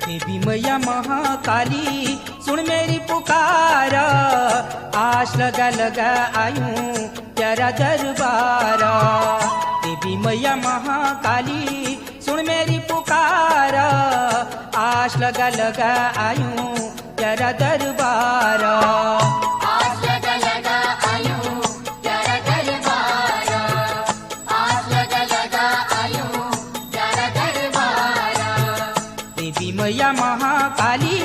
देवी मैया महाकाली सुन मेरी पुकार, आश लगा लगा आयूं तेरा दरबार। देवी मैया महाकाली सुन मेरी पुकार, आश लगा लगा आयूं तेरा दरबार। आस लगा लगा आयूं तेरा दरबार, आस लगा लगा आयूं तेरा दरबार। देवी मैया महाकाली